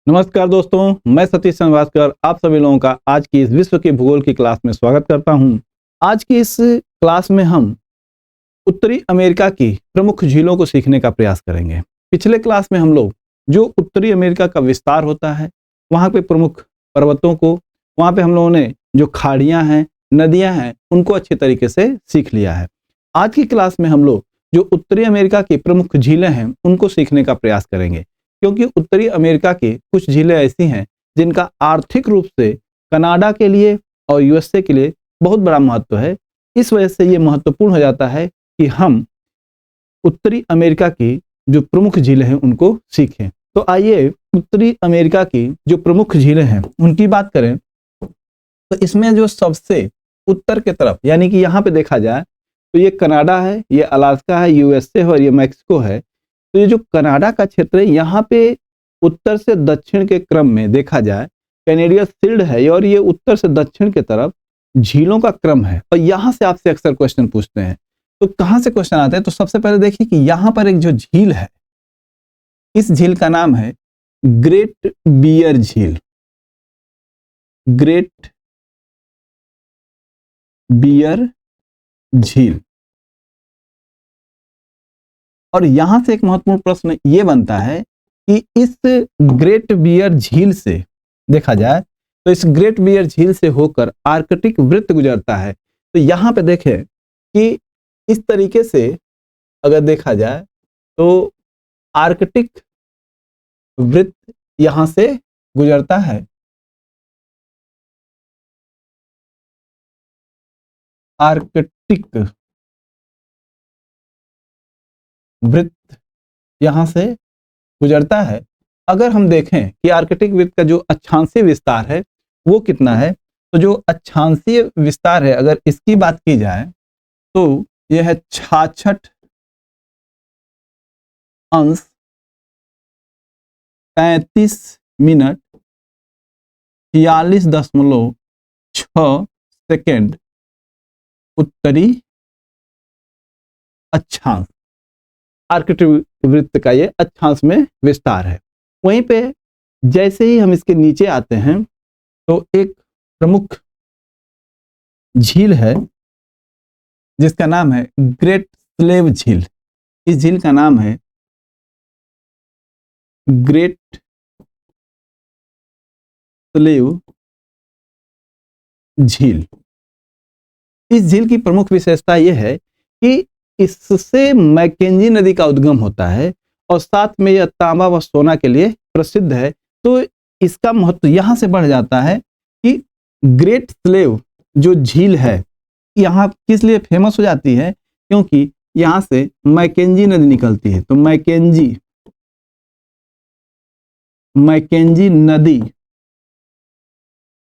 नमस्कार दोस्तों, मैं सतीश श्रीवास्तव आप सभी लोगों का आज की इस विश्व के भूगोल की क्लास में स्वागत करता हूं। आज की इस क्लास में हम उत्तरी अमेरिका की प्रमुख झीलों को सीखने का प्रयास करेंगे। पिछले क्लास में हम लोग जो उत्तरी अमेरिका का विस्तार होता है, वहाँ पे प्रमुख पर्वतों को, वहाँ पे हम लोगों ने जो खाड़ियाँ हैं, नदियाँ हैं, उनको अच्छे तरीके से सीख लिया है। आज की क्लास में हम लोग जो उत्तरी अमेरिका की प्रमुख झीलें हैं, उनको सीखने का प्रयास करेंगे। क्योंकि उत्तरी अमेरिका की कुछ झीलें ऐसी हैं जिनका आर्थिक रूप से कनाडा के लिए और यूएसए के लिए बहुत बड़ा महत्व है। इस वजह से ये महत्वपूर्ण हो जाता है कि हम उत्तरी अमेरिका की जो प्रमुख झीलें हैं उनको सीखें। तो आइए उत्तरी अमेरिका की जो प्रमुख झीलें हैं उनकी बात करें। तो इसमें जो सबसे उत्तर के तरफ यानी कि यहाँ पे देखा जाए तो ये कनाडा है, ये अलास्का है, यूएसए है और ये मैक्सिको है। तो ये जो कनाडा का क्षेत्र है, यहाँ पे उत्तर से दक्षिण के क्रम में देखा जाए कैनेडियन शील्ड है और ये उत्तर से दक्षिण के तरफ झीलों का क्रम है। और यहाँ से आपसे अक्सर क्वेश्चन पूछते हैं, तो कहाँ से क्वेश्चन आते हैं? तो सबसे पहले देखिए कि यहाँ पर एक जो झील है, इस झील का नाम है ग्रेट बियर झील। ग्रेट बियर झील। और यहां से एक महत्वपूर्ण प्रश्न ये बनता है कि इस ग्रेट बियर झील से देखा जाए तो इस ग्रेट बियर झील से होकर आर्कटिक वृत्त गुजरता है। तो यहां पे देखें कि इस तरीके से अगर देखा जाए तो आर्कटिक वृत्त यहां से गुजरता है। आर्कटिक वृत्त यहां से गुजरता है। अगर हम देखें कि आर्कटिक वृत्त का जो अक्षांशीय विस्तार है वो कितना है, तो जो अक्षांशीय विस्तार है अगर इसकी बात की जाए तो यह है 66 अंश 35 मिनट 46.6 सेकेंड उत्तरी अक्षांश। आर्कटिक वृत्त का ये अक्षांश में विस्तार है। वहीं पे जैसे ही हम इसके नीचे आते हैं तो एक प्रमुख झील है जिसका नाम है ग्रेट स्लेव झील। इस झील का नाम है ग्रेट स्लेव झील। इस झील की प्रमुख विशेषता यह है कि इससे मैकेंजी नदी का उद्गम होता है और साथ में यह तांबा व सोना के लिए प्रसिद्ध है। तो इसका महत्व यहां से बढ़ जाता है कि ग्रेट स्लेव जो झील है यहाँ किस लिए फेमस हो जाती है, क्योंकि यहां से मैकेंजी नदी निकलती है। तो मैकेंजी नदी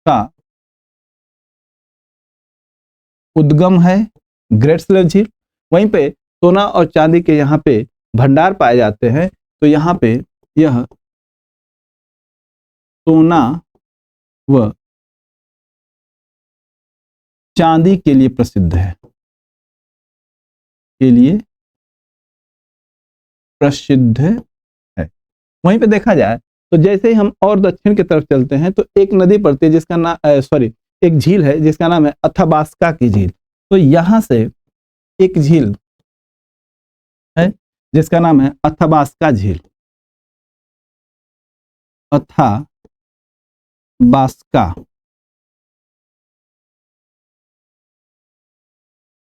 का उद्गम है ग्रेट स्लेव झील। वहीं पे सोना और चांदी के यहाँ पे भंडार पाए जाते हैं। तो यहाँ पे यह सोना व चांदी के लिए प्रसिद्ध है, के लिए प्रसिद्ध है। वहीं पे देखा जाए तो जैसे ही हम और दक्षिण की तरफ चलते हैं तो एक नदी पड़ती है जिसका नाम एक झील है जिसका नाम है अथाबास्का की झील। तो यहां से एक झील है जिसका नाम है अथाबास्का झील। अथाबास्का,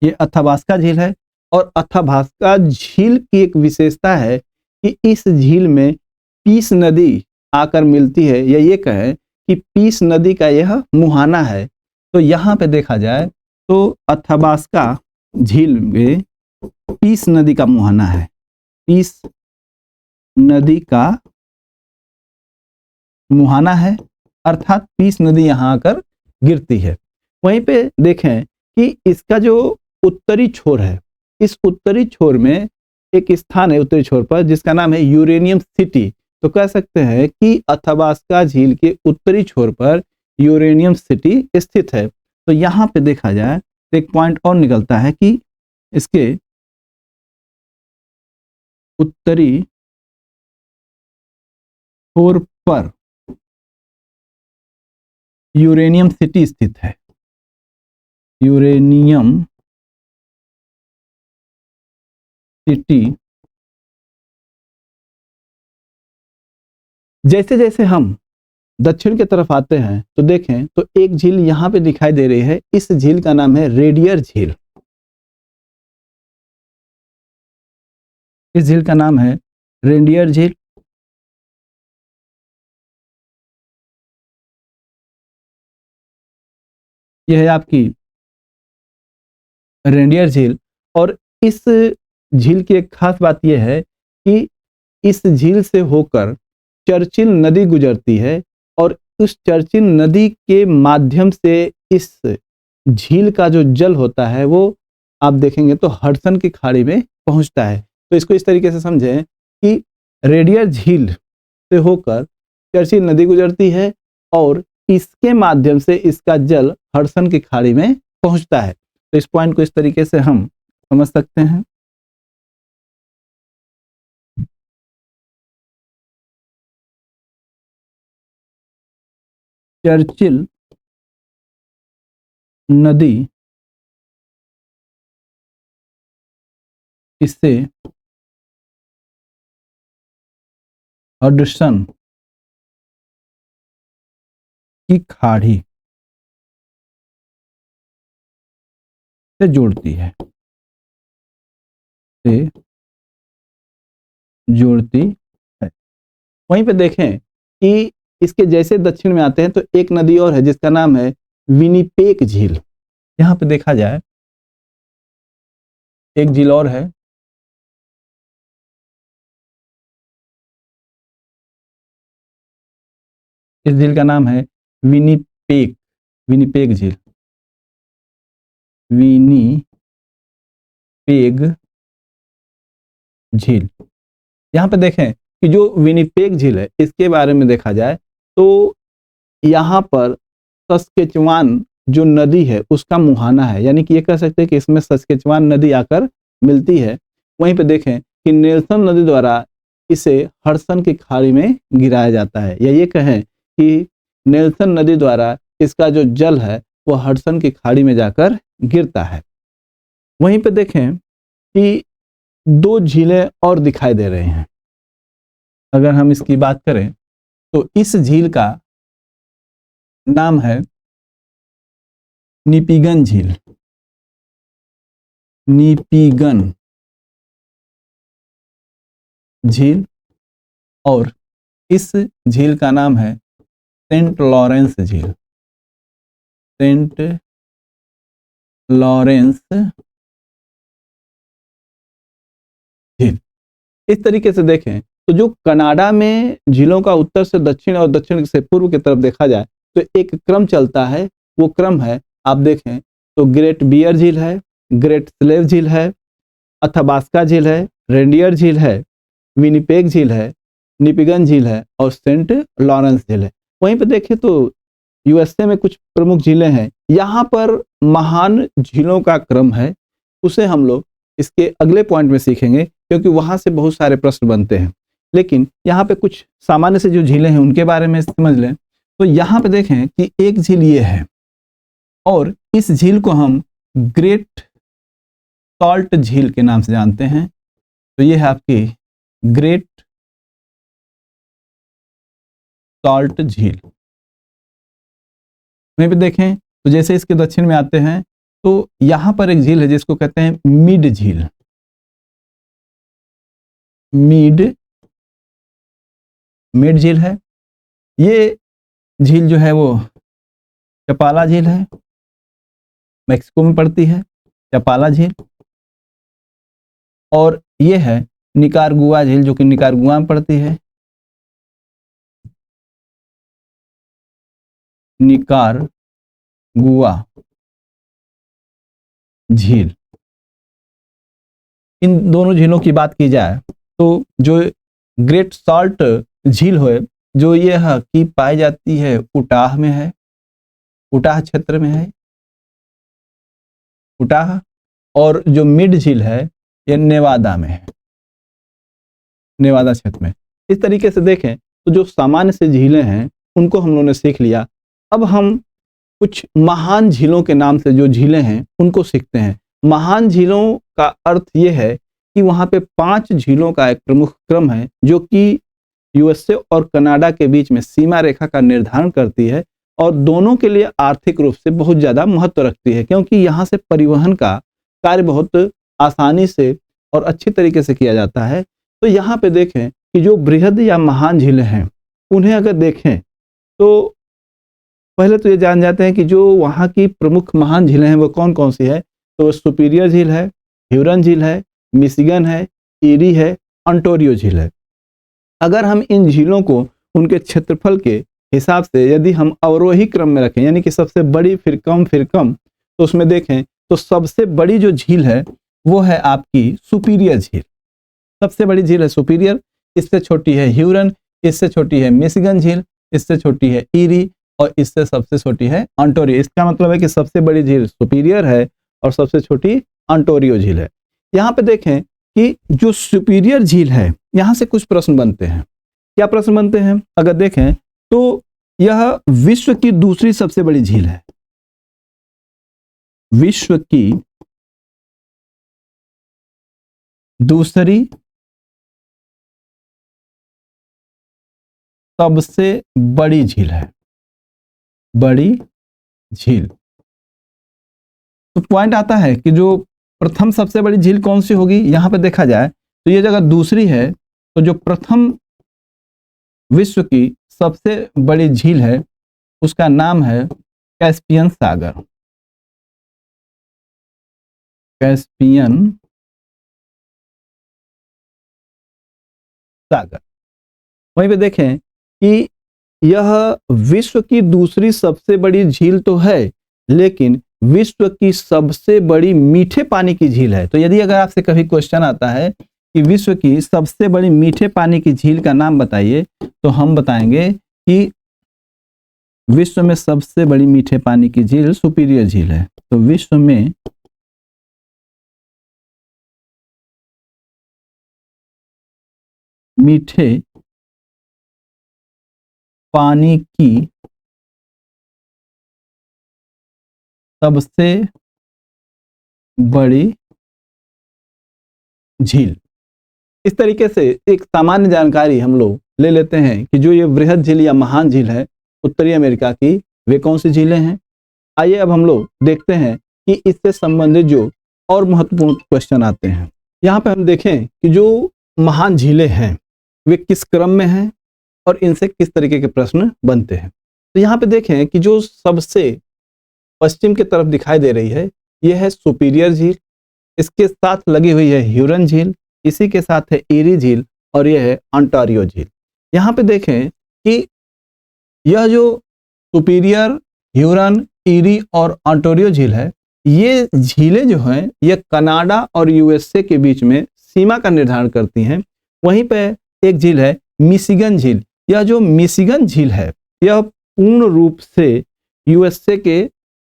ये अथाबास्का झील है। और अथाबास्का झील की एक विशेषता है कि इस झील में पीस नदी आकर मिलती है, या ये कहें कि पीस नदी का यह मुहाना है। तो यहाँ पे देखा जाए तो अथाबास्का झील में पीस नदी का मुहाना है। पीस नदी का मुहाना है, अर्थात पीस नदी यहाँ आकर गिरती है। वहीं पे देखें कि इसका जो उत्तरी छोर है, इस उत्तरी छोर में एक स्थान है उत्तरी छोर पर जिसका नाम है यूरेनियम सिटी। तो कह सकते हैं कि अथाबास्का झील के उत्तरी छोर पर यूरेनियम सिटी स्थित है। तो यहाँ पे देखा जाए तो एक पॉइंट और निकलता है कि इसके उत्तरी छोर पर यूरेनियम सिटी स्थित है। Uranium city. जैसे जैसे हम दक्षिण की तरफ आते हैं तो देखें तो एक झील यहां पे दिखाई दे रही है। इस झील का नाम है रेडियर झील। इस झील का नाम है रेडियर झील। यह है आपकी रेडियर झील। और इस झील की एक खास बात यह है कि इस झील से होकर चर्चिल नदी गुजरती है और उस चर्चिल नदी के माध्यम से इस झील का जो जल होता है वो आप देखेंगे तो हडसन की खाड़ी में पहुंचता है। तो इसको इस तरीके से समझें कि रेडियर झील से होकर चर्चिल नदी गुजरती है और इसके माध्यम से इसका जल हडसन की खाड़ी में पहुंचता है। तो इस पॉइंट को इस तरीके से हम समझ सकते हैं। चर्चिल नदी इससे हडसन की खाड़ी से जोड़ती है, से जोड़ती है। वहीं पे देखें कि इसके जैसे दक्षिण में आते हैं तो एक नदी और है जिसका नाम है विनिपेग झील। यहां पे देखा जाए एक झील और है, इस झील का नाम है विनिपेग। विनिपेग झील। विनिपेग झील। यहां पे देखें कि जो विनिपेग झील है इसके बारे में देखा जाए तो यहाँ पर सस्केचुआन जो नदी है उसका मुहाना है, यानी कि ये कह सकते हैं कि इसमें सस्केचुआन नदी आकर मिलती है। वहीं पे देखें कि नेल्सन नदी द्वारा इसे हडसन की खाड़ी में गिराया जाता है, या ये कहें कि नेल्सन नदी द्वारा इसका जो जल है वो हडसन की खाड़ी में जाकर गिरता है। वहीं पे देखें कि दो झीलें और दिखाई दे रहे हैं। अगर हम इसकी बात करें तो इस झील का नाम है निपिगन झील। निपिगन झील। और इस झील का नाम है सेंट लॉरेंस झील। सेंट लॉरेंस झील। इस तरीके से देखें तो जो कनाडा में झीलों का उत्तर से दक्षिण और दक्षिण से पूर्व की तरफ देखा जाए तो एक क्रम चलता है। वो क्रम है, आप देखें तो ग्रेट बियर झील है, ग्रेट स्लेव झील है, अथाबास्का झील है, रेडियर झील है, विनिपेग झील है, निपिगन झील है और सेंट लॉरेंस झील है। वहीं पर देखें तो यूएसए में कुछ प्रमुख झीलें हैं। यहाँ पर महान झीलों का क्रम है, उसे हम लोग इसके अगले पॉइंट में सीखेंगे क्योंकि वहां से बहुत सारे प्रश्न बनते हैं। लेकिन यहाँ पे कुछ सामान्य से जो झीलें हैं उनके बारे में समझ लें। तो यहाँ पे देखें कि एक झील ये है और इस झील को हम ग्रेट सॉल्ट झील के नाम से जानते हैं। तो ये है आपकी ग्रेट सॉल्ट झील। वहीं पे देखें तो जैसे इसके दक्षिण में आते हैं तो यहां पर एक झील है जिसको कहते हैं मिड झील। मिड झील है। ये झील जो है वो चपाला झील है, मैक्सिको में पड़ती है चपाला झील। और ये है निकारागुआ झील जो कि निकारागुआ में पड़ती है। निकारागुआ झील। इन दोनों झीलों की बात की जाए तो जो ग्रेट सॉल्ट झील है जो यह की पाई जाती है उटाह में है, उटाह क्षेत्र में है, उटाह। और जो मिड झील है यह नेवादा में है, नेवादा क्षेत्र में। इस तरीके से देखें तो जो सामान्य से झीलें हैं उनको हम लोगों ने सीख लिया। अब हम कुछ महान झीलों के नाम से जो झीलें हैं उनको सीखते हैं। महान झीलों का अर्थ ये है कि वहाँ पे 5 झीलों का एक प्रमुख क्रम है जो कि यूएसए और कनाडा के बीच में सीमा रेखा का निर्धारण करती है और दोनों के लिए आर्थिक रूप से बहुत ज़्यादा महत्व रखती है, क्योंकि यहाँ से परिवहन का कार्य बहुत आसानी से और अच्छी तरीके से किया जाता है। तो यहाँ पे देखें कि जो बृहद या महान झीलें हैं उन्हें अगर देखें तो पहले तो ये जान जाते हैं कि जो वहाँ की प्रमुख महान झीलें हैं वो कौन कौन सी है। तो सुपीरियर झील है, ह्यूरन झील है, मिशिगन है, ईरी है, ओंटारियो झील है। अगर हम इन झीलों को उनके क्षेत्रफल के हिसाब से यदि हम अवरोही क्रम में रखें, यानी कि सबसे बड़ी फिर कम, तो उसमें देखें तो सबसे बड़ी जो झील है वो है आपकी सुपीरियर झील। सबसे बड़ी झील है सुपीरियर, इससे छोटी है ह्यूरन, इससे छोटी है मिशिगन झील, इससे छोटी है ईरी और इससे सबसे छोटी है ओंटारियो। इसका मतलब है कि सबसे बड़ी झील सुपीरियर है और सबसे छोटी ओंटारियो झील है। यहाँ पे देखें कि जो सुपीरियर झील है यहाँ से कुछ प्रश्न बनते हैं। क्या प्रश्न बनते हैं? अगर देखें तो यह विश्व की दूसरी सबसे बड़ी झील है। विश्व की दूसरी सबसे बड़ी झील है, बड़ी झील। तो पॉइंट आता है कि जो प्रथम सबसे बड़ी झील कौन सी होगी। यहां पे देखा जाए तो ये जगह दूसरी है, तो जो प्रथम विश्व की सबसे बड़ी झील है उसका नाम है कैस्पियन सागर। कैस्पियन सागर। वहीं पे देखें कि यह विश्व की दूसरी सबसे बड़ी झील तो है, लेकिन विश्व की सबसे बड़ी मीठे पानी की झील है। तो यदि अगर आपसे कभी क्वेश्चन आता है कि विश्व की सबसे बड़ी मीठे पानी की झील का नाम बताइए, तो हम बताएंगे कि विश्व में सबसे बड़ी मीठे पानी की झील सुपीरियर झील है। तो विश्व में मीठे पानी की सबसे बड़ी झील। इस तरीके से एक सामान्य जानकारी हम लोग ले लेते हैं कि जो ये वृहद झील या महान झील है उत्तरी अमेरिका की, वे कौन सी झीलें हैं। आइए अब हम लोग देखते हैं कि इससे संबंधित जो और महत्वपूर्ण क्वेश्चन आते हैं। यहाँ पे हम देखें कि जो महान झीलें हैं वे किस क्रम में हैं और इनसे किस तरीके के प्रश्न बनते हैं। तो यहाँ पे देखें कि जो सबसे पश्चिम की तरफ दिखाई दे रही है यह है सुपीरियर झील, इसके साथ लगी हुई है ह्यूरन झील, इसी के साथ है ईरी झील और यह है ओंटारियो झील। यहाँ पे देखें कि यह जो सुपीरियर, ह्यूरन, ईरी और ओंटारियो झील है, ये झीलें जो हैं ये कनाडा और यूएसए के बीच में सीमा का निर्धारण करती हैं। वहीं पे एक झील है मिशिगन झील। यह जो मिशिगन झील है यह पूर्ण रूप से यूएसए के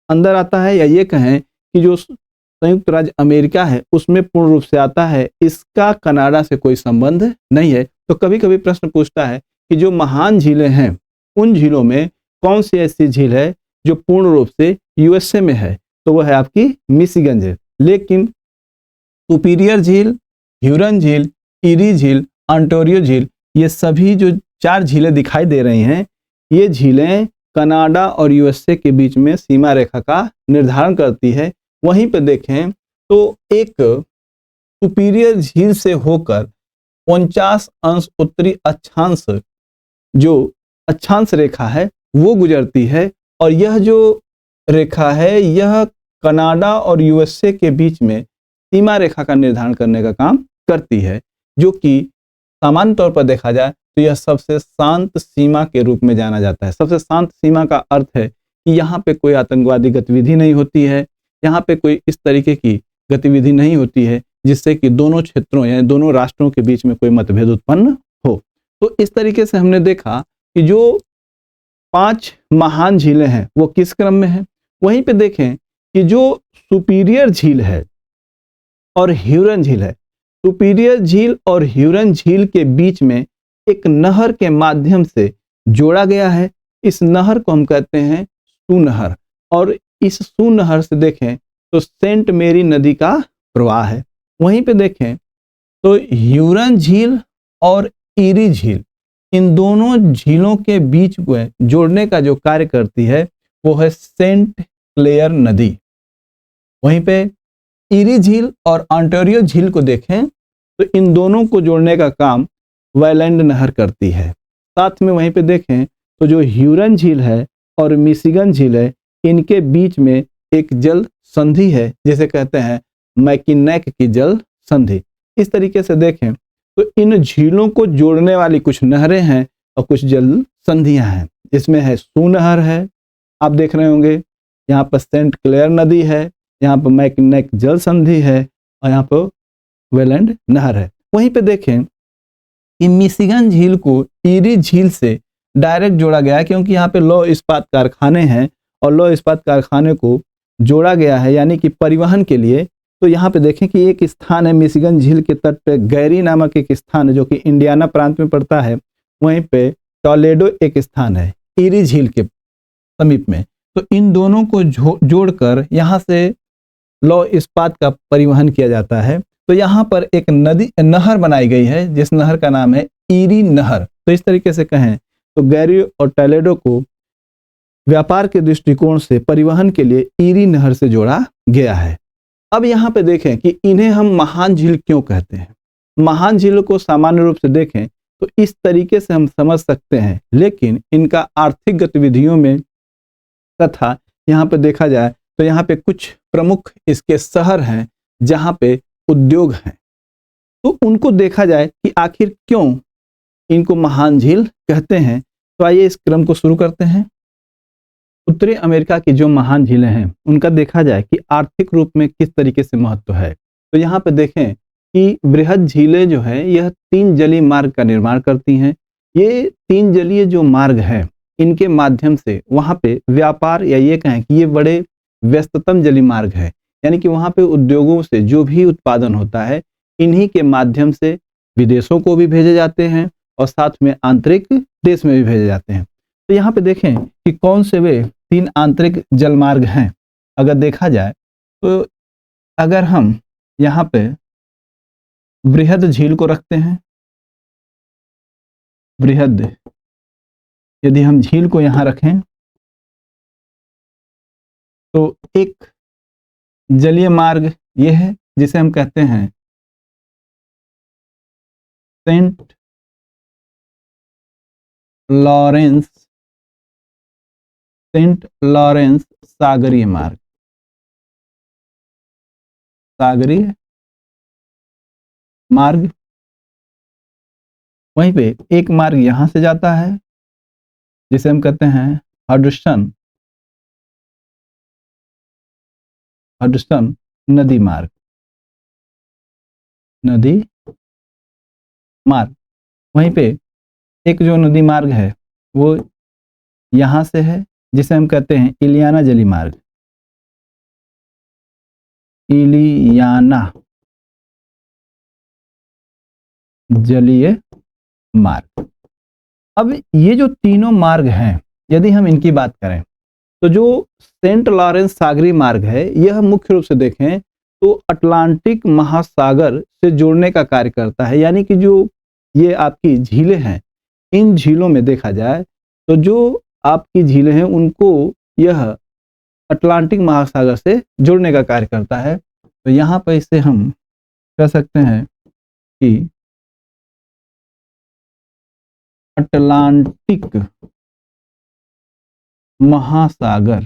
अंदर आता है, या ये कहें कि जो संयुक्त राज्य अमेरिका है उसमें पूर्ण रूप से आता है। इसका कनाडा से कोई संबंध नहीं है। तो कभी कभी प्रश्न पूछता है कि जो महान झीलें हैं उन झीलों में कौन सी ऐसी झील है जो पूर्ण रूप से यूएसए में है, तो वह है आपकी मिशिगन झील। लेकिन सुपीरियर झील, ह्यूरन झील, ईरी झील, ओंटारियो झील, ये सभी जो 4 झीलें दिखाई दे रही हैं ये झीलें कनाडा और यूएसए के बीच में सीमा रेखा का निर्धारण करती है। वहीं पे देखें तो एक सुपीरियर झील से होकर 49 अंश उत्तरी अक्षांश, जो अक्षांश रेखा है वो गुजरती है, और यह जो रेखा है यह कनाडा और यूएसए के बीच में सीमा रेखा का निर्धारण करने का काम करती है, जो कि सामान्य तौर पर देखा जाए तो यह सबसे शांत सीमा के रूप में जाना जाता है। सबसे शांत सीमा का अर्थ है कि यहाँ पे कोई आतंकवादी गतिविधि नहीं होती है, यहाँ पे कोई इस तरीके की गतिविधि नहीं होती है जिससे कि दोनों क्षेत्रों यानी दोनों राष्ट्रों के बीच में कोई मतभेद उत्पन्न हो। तो इस तरीके से हमने देखा कि जो 5 महान झीलें हैं वो किस क्रम में हैं। वहीं पे देखें कि जो सुपीरियर झील है और ह्यूरन झील है, सुपीरियर झील और ह्यूरन झील के बीच में एक नहर के माध्यम से जोड़ा गया है। इस नहर को हम कहते हैं सूनहर, और इस सूनहर से देखें तो सेंट मेरी नदी का प्रवाह है। वहीं पे देखें तो ह्यूरन झील और ईरी झील, इन दोनों झीलों के बीच में जोड़ने का जो कार्य करती है वो है सेंट क्लेयर नदी। वहीं पे ईरी झील और ऑन्टारियो झील को देखें तो इन दोनों को जोड़ने का काम वेलैंड नहर करती है। साथ में वहीं पे देखें तो जो ह्यूरन झील है और मिशिगन झील है, इनके बीच में एक जल संधि है जिसे कहते हैं मैकिनेक की जल संधि। इस तरीके से देखें तो इन झीलों को जोड़ने वाली कुछ नहरें हैं और कुछ जल संधियां हैं। इसमें है सूनहर है, आप देख रहे होंगे, यहाँ पर सेंट क्लेयर नदी है, यहाँ पर मैकिनेक जल संधि है और यहाँ पर वेलैंड नहर है। वहीं पे देखें कि मिशिगन झील को ईरी झील से डायरेक्ट जोड़ा गया है क्योंकि यहाँ पे लौह इस्पात कारखाने हैं और लौह इस्पात कारखाने को जोड़ा गया है यानी कि परिवहन के लिए। तो यहाँ पे देखें कि एक स्थान है मिशिगन झील के तट पे गैरी नामक एक स्थान है जो कि इंडियाना प्रांत में पड़ता है। वहीं पे टोलेडो एक स्थान है ईरी झील के समीप में। तो इन दोनों को जोड़कर यहाँ से लौह इस्पात का परिवहन किया जाता है। तो यहाँ पर एक नहर बनाई गई है जिस नहर का नाम है ईरी नहर। तो इस तरीके से कहें तो गैरी और टोलेडो को व्यापार के दृष्टिकोण से परिवहन के लिए ईरी नहर से जोड़ा गया है। अब यहाँ पे देखें कि इन्हें हम महान झील क्यों कहते हैं। महान झीलों को सामान्य रूप से देखें तो इस तरीके से हम समझ सकते हैं, लेकिन इनका आर्थिक गतिविधियों में तथा यहाँ पे देखा जाए तो यहाँ पे कुछ प्रमुख इसके शहर हैं जहाँ पे उद्योग हैं। तो उनको देखा जाए कि आखिर क्यों इनको महान झील कहते हैं। तो आइए इस क्रम को शुरू करते हैं। उत्तरी अमेरिका की जो महान झीलें हैं उनका देखा जाए कि आर्थिक रूप में किस तरीके से महत्व है। तो यहाँ पे देखें कि बृहद झीलें जो है यह 3 जलीय मार्ग का निर्माण करती हैं। ये 3 जलीय जो मार्ग है इनके माध्यम से वहाँ पे व्यापार, या ये कहें कि ये बड़े व्यस्ततम जलीय मार्ग है, यानी कि वहाँ पे उद्योगों से जो भी उत्पादन होता है इन्हीं के माध्यम से विदेशों को भी भेजे जाते हैं और साथ में आंतरिक देश में भी भेजे जाते हैं। तो यहाँ पे देखें कि कौन से वे 3 आंतरिक जलमार्ग हैं। अगर देखा जाए तो अगर हम यहाँ पे बृहद झील को रखते हैं, बृहद यदि हम झील को यहाँ रखें तो एक जलीय मार्ग ये है जिसे हम कहते हैं सेंट लॉरेंस सागरीय मार्ग, सागरीय मार्ग। वहीं पे एक मार्ग यहां से जाता है जिसे हम कहते हैं हडसन नदी मार्ग, नदी मार्ग। वहीं पे एक जो नदी मार्ग है वो यहां से है जिसे हम कहते हैं इलियाना जलीय मार्ग, इलियाना जलीय मार्ग। अब ये जो तीनों मार्ग हैं यदि हम इनकी बात करें तो जो सेंट लॉरेंस सागरीय मार्ग है यह मुख्य रूप से देखें तो अटलांटिक महासागर से जोड़ने का कार्य करता है। यानी कि जो ये आपकी झीलें हैं इन झीलों में देखा जाए तो जो आपकी झीलें हैं उनको यह अटलांटिक महासागर से जोड़ने का कार्य करता है। तो यहाँ पर इसे हम कह सकते हैं कि अटलांटिक महासागर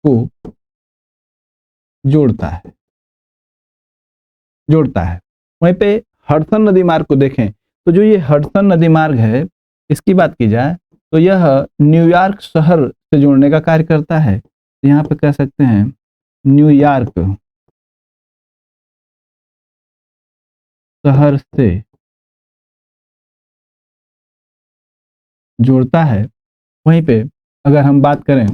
को जोड़ता है। वहीं पे हडसन नदी मार्ग को देखें तो जो ये हडसन नदी मार्ग है इसकी बात की जाए तो यह न्यूयॉर्क शहर से जोड़ने का कार्य करता है। तो यहाँ पे कह सकते हैं न्यूयॉर्क शहर से जोड़ता है। वहीं पे अगर हम बात करें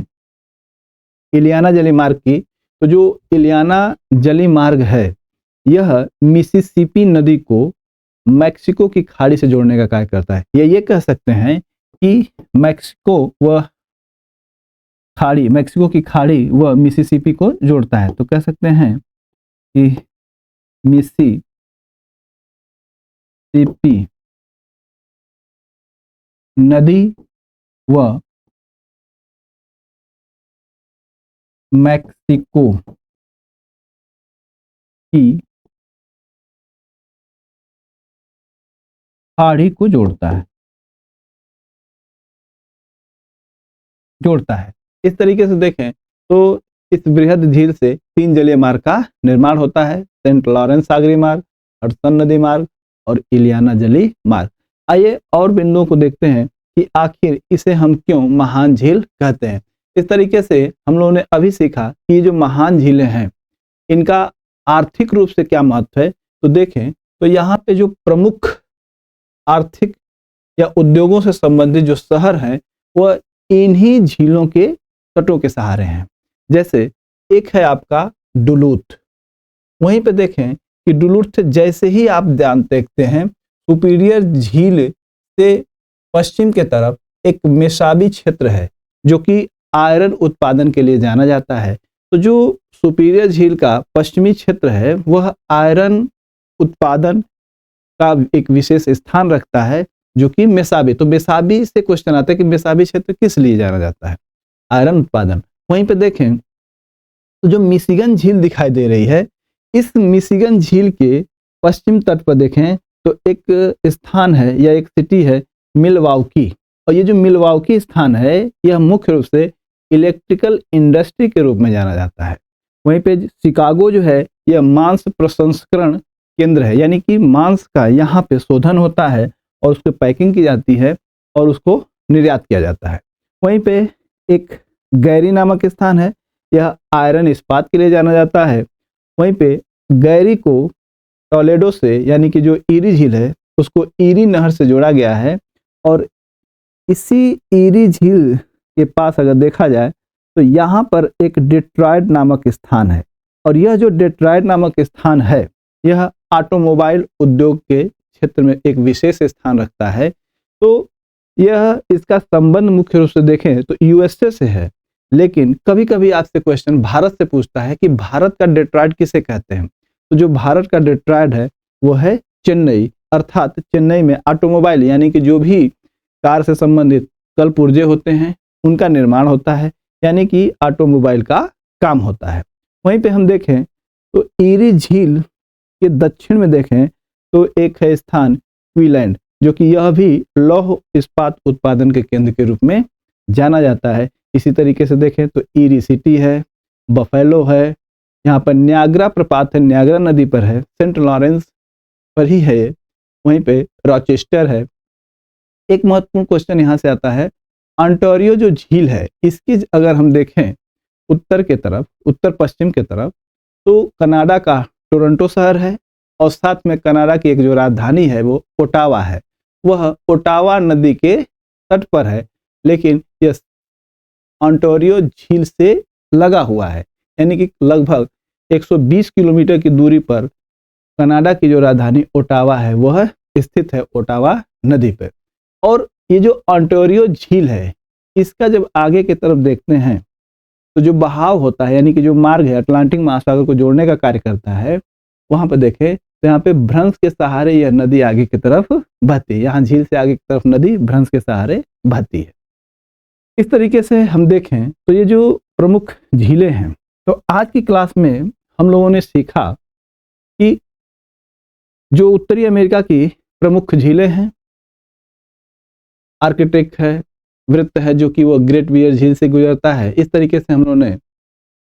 इलियाना जलीय मार्ग की तो जो इलियाना जलीय मार्ग है यह मिसिसिपी नदी को मैक्सिको की खाड़ी से जोड़ने का कार्य करता है। या ये कह सकते हैं कि मैक्सिको की खाड़ी व मिसिसिपी को जोड़ता है। तो कह सकते हैं कि मिसिसिपी नदी व मैक्सिको की खाड़ी को जोड़ता है। इस तरीके से देखें तो इस बृहद झील से 3 जलीय मार्ग का निर्माण होता है, सेंट लॉरेंस सागरीय मार्ग, हडसन नदी मार्ग और इलियाना जलीय मार्ग। आइए और बिंदुओं को देखते हैं कि आखिर इसे हम क्यों महान झील कहते हैं। इस तरीके से हम लोगों ने अभी सीखा कि ये जो महान झीलें हैं इनका आर्थिक रूप से क्या महत्व है। तो देखें तो यहाँ पे जो प्रमुख आर्थिक या उद्योगों से संबंधित जो शहर हैं वह इन्हीं झीलों के तटों के सहारे हैं। जैसे एक है आपका डुलूथ, वहीं पे देखें कि डुलूथ जैसे ही आप ध्यान देखते हैं सुपीरियर झील से पश्चिम के तरफ एक मेसाबी क्षेत्र है जो कि आयरन उत्पादन के लिए जाना जाता है। तो जो सुपीरियर झील का पश्चिमी क्षेत्र है वह आयरन उत्पादन का एक विशेष स्थान रखता है जो कि मेसाबी। तो मेसाबी से क्वेश्चन आता है कि मेसाबी क्षेत्र किस लिए जाना जाता है? आयरन उत्पादन। वहीं पे देखें तो जो मिशिगन झील दिखाई दे रही है, इस मिशिगन झील के पश्चिम तट पर देखें तो एक स्थान है या एक सिटी है मिलवाउकी, और ये जो मिलवाउकी स्थान है यह मुख्य रूप से इलेक्ट्रिकल इंडस्ट्री के रूप में जाना जाता है। वहीं पे शिकागो जो है यह मांस प्रसंस्करण केंद्र है, यानी कि मांस का यहाँ पे शोधन होता है और उसकी पैकिंग की जाती है और उसको निर्यात किया जाता है। वहीं पे एक गैरी नामक स्थान है, यह आयरन इस्पात के लिए जाना जाता है। वहीं पे गैरी को टोलेडो से यानी कि जो ईरी झील है उसको ईरी नहर से जोड़ा गया है, और इसी ईरी झील के पास अगर देखा जाए तो यहाँ पर एक डेट्रॉयट नामक स्थान है, और यह जो डेट्रॉयट नामक स्थान है यह ऑटोमोबाइल उद्योग के क्षेत्र में एक विशेष स्थान रखता है। तो यह इसका संबंध मुख्य रूप से देखें तो यूएसए से है, लेकिन कभी कभी आपसे क्वेश्चन भारत से पूछता है कि भारत का डेट्रॉयट किसे कहते हैं। तो जो भारत का डेट्रॉयट है वो है चेन्नई, अर्थात चेन्नई में ऑटोमोबाइल यानी कि जो भी कार से संबंधित कल पुर्जे होते हैं उनका निर्माण होता है, यानी कि ऑटोमोबाइल का काम होता है। वहीं पे हम देखें तो ईरी झील के दक्षिण में देखें तो एक है स्थान क्वीलैंड, जो कि यह भी लौह इस्पात उत्पादन के केंद्र के रूप में जाना जाता है। इसी तरीके से देखें तो ईरी सिटी है, बफेलो है, यहाँ पर न्यागरा प्रपात है, न्यागरा नदी पर है, सेंट लॉरेंस पर ही है, वहीं पे रॉचेस्टर है। एक महत्वपूर्ण क्वेश्चन यहाँ से आता है, ऑन्टारियो जो झील है इसकी अगर हम देखें उत्तर के तरफ, उत्तर पश्चिम के तरफ, तो कनाडा का टोरंटो शहर है और साथ में कनाडा की एक जो राजधानी है वो ओटावा है। वह ओटावा नदी के तट पर है, लेकिन यह ऑन्टारियो झील से लगा हुआ है, यानी कि लगभग 120 किलोमीटर की दूरी पर कनाडा की जो राजधानी ओटावा है वह स्थित है ओटावा नदी पर। और ये जो ऑन्टारियो झील है इसका जब आगे की तरफ देखते हैं तो जो बहाव होता है यानी कि जो मार्ग है अटलांटिक महासागर को जोड़ने का कार्य करता है, वहां पर देखें तो यहाँ पे भ्रंश के सहारे यह नदी आगे की तरफ बहती है। यहाँ झील से आगे की तरफ नदी भ्रंश के सहारे बहती है। इस तरीके से हम देखें तो ये जो प्रमुख झीलें हैं, तो आज की क्लास में हम लोगों ने सीखा कि जो उत्तरी अमेरिका की प्रमुख झीलें हैं, आर्कटिक है, वृत्त है जो कि वो ग्रेट बियर झील से गुजरता है। इस तरीके से हम लोगों ने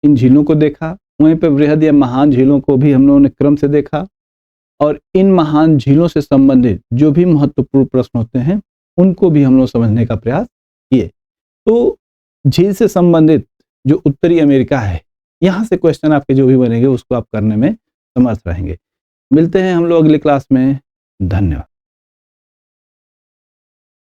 इन झीलों को देखा। वहीं पर वृहद या महान झीलों को भी हम लोगों ने क्रम से देखा, और इन महान झीलों से संबंधित जो भी महत्वपूर्ण प्रश्न होते हैं उनको भी हम लोग समझने का प्रयास किए। तो झील से संबंधित जो उत्तरी अमेरिका है, यहाँ से क्वेश्चन आपके जो भी बनेंगे उसको आप करने में समर्थ रहेंगे। मिलते हैं हम लोग अगली क्लास में। धन्यवाद।